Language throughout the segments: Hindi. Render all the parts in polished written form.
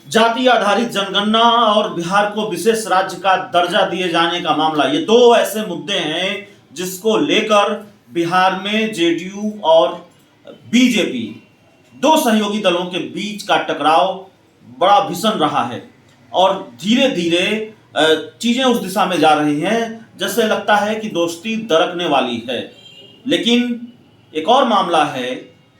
जाति आधारित जनगणना और बिहार को विशेष राज्य का दर्जा दिए जाने का मामला, ये दो ऐसे मुद्दे हैं जिसको लेकर बिहार में जेडीयू और बीजेपी, दो सहयोगी दलों के बीच का टकराव बड़ा भीषण रहा है और धीरे धीरे चीजें उस दिशा में जा रही हैं जैसे लगता है कि दोस्ती दरकने वाली है। लेकिन एक और मामला है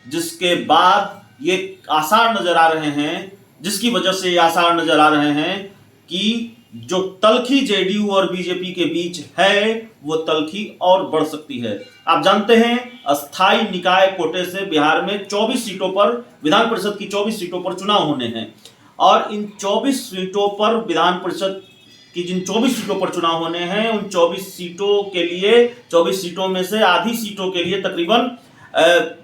जिसके बाद ये आसार नजर आ रहे हैं, जिसकी वजह से ये आसार नजर आ रहे हैं कि जो तल्खी जेडीयू और बीजेपी के बीच है वो तल्खी और बढ़ सकती है। आप जानते हैं अस्थाई निकाय कोटे से बिहार में 24 सीटों पर, विधान परिषद की 24 सीटों पर चुनाव होने हैं और इन 24 सीटों पर विधान परिषद की जिन 24 सीटों पर चुनाव होने हैं उन 24 सीटों के लिए, 24 सीटों में से आधी सीटों के लिए तकरीबन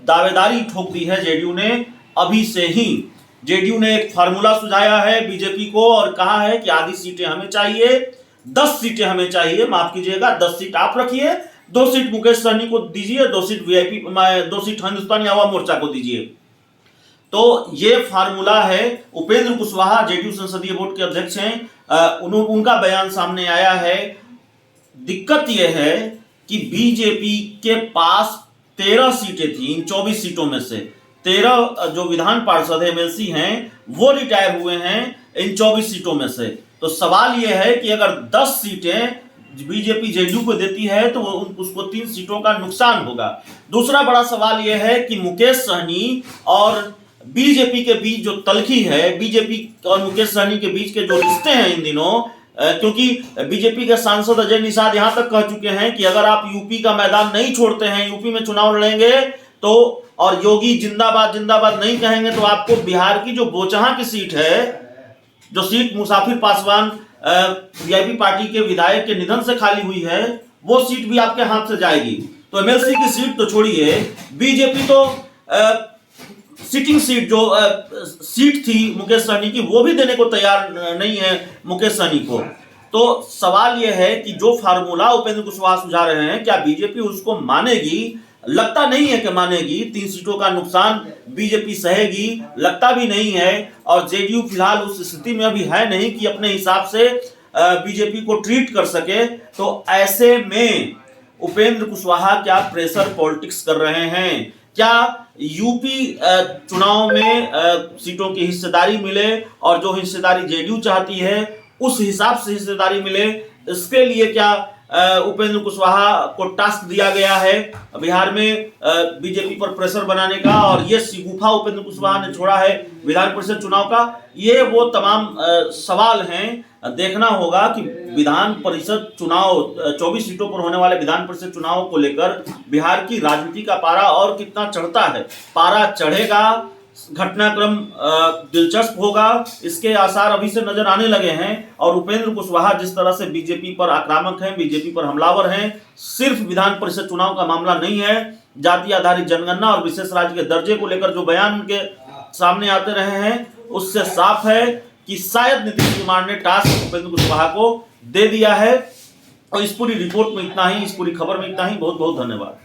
दावेदारी ठोक दी है जेडीयू ने। अभी से ही जेडीयू ने एक फार्मूला सुझाया है बीजेपी को और कहा है कि आधी सीटें हमें चाहिए, 10 सीटें हमें चाहिए, माफ कीजिएगा 10 सीट आप रखिए, 2 सीट मुकेश सहनी को दीजिए, 2 seat VIP, 2 seat Hindustani Awam Morcha को दीजिए। तो ये फार्मूला है। उपेंद्र कुशवाहा जेडीयू संसदीय बोर्ड के अध्यक्ष हैं, उनका बयान सामने आया है। दिक्कत यह है कि बीजेपी के पास 13 सीटें थी, इन 24 सीटों में से 13 जो विधान पार्षद एमएलसी हैं वो रिटायर हुए हैं इन 24 सीटों में से। तो सवाल यह है कि अगर 10 सीटें बीजेपी जेडीयू को देती है तो उसको 3 सीटों का नुकसान होगा। दूसरा बड़ा सवाल यह है कि मुकेश सहनी और बीजेपी के बीच जो तल्खी है, बीजेपी और मुकेश सहनी के बीच के जो रिश्ते हैं इन दिनों, क्योंकि बीजेपी के सांसद अजय निषाद यहां तक कह चुके हैं कि अगर आप यूपी का मैदान नहीं छोड़ते हैं, यूपी में चुनाव लड़ेंगे तो, और योगी जिंदाबाद जिंदाबाद नहीं कहेंगे तो आपको बिहार की जो बोचहां की सीट है, जो seat Musafir Paswan VIP party के विधायक के निधन से खाली हुई है, वो सीट भी आपके हाथ से जाएगी। तो एमएलसी की सीट तो छोड़िए, बीजेपी तो सिटिंग सीट जो सीट थी मुकेश सहनी की वो भी देने को तैयार नहीं है मुकेश सहनी को। तो सवाल यह है कि जो फार्मूला उपेंद्र कुशवाहा सुझा रहे हैं क्या बीजेपी उसको मानेगी? लगता नहीं है कि मानेगी। 3 सीटों का नुकसान बीजेपी सहेगी, लगता भी नहीं है। और जेडीयू फिलहाल उस स्थिति में अभी है नहीं कि अपने हिसाब से बीजेपी को ट्रीट कर सके। तो ऐसे में उपेंद्र कुशवाहा क्या प्रेशर पॉलिटिक्स कर रहे हैं? क्या यूपी चुनाव में सीटों की हिस्सेदारी मिले और जो हिस्सेदारी जेडीयू चाहती है उस हिसाब से हिस्सेदारी मिले, इसके लिए क्या उपेंद्र कुशवाहा को टास्क दिया गया है बिहार में बीजेपी पर प्रेशर बनाने का? और ये शिगुफा उपेंद्र कुशवाहा ने छोड़ा है विधान परिषद चुनाव का। ये वो तमाम सवाल हैं। देखना होगा कि विधान परिषद चुनाव, 24 सीटों पर होने वाले विधान परिषद चुनाव को लेकर बिहार की राजनीति का पारा और कितना चढ़ता है। पारा चढ़ेगा, घटनाक्रम दिलचस्प होगा, इसके आसार अभी से नजर आने लगे हैं। और उपेंद्र कुशवाहा जिस तरह से बीजेपी पर आक्रामक हैं, बीजेपी पर हमलावर हैं, सिर्फ विधान परिषद चुनाव का मामला नहीं है, जाति आधारित जनगणना और विशेष राज्य के दर्जे को लेकर जो बयान उनके सामने आते रहे हैं उससे साफ है कि शायद नीतीश कुमार ने टास्क उपेंद्र कुशवाहा को दे दिया है। और इस पूरी रिपोर्ट में इतना ही, इस पूरी खबर में इतना ही। बहुत बहुत धन्यवाद।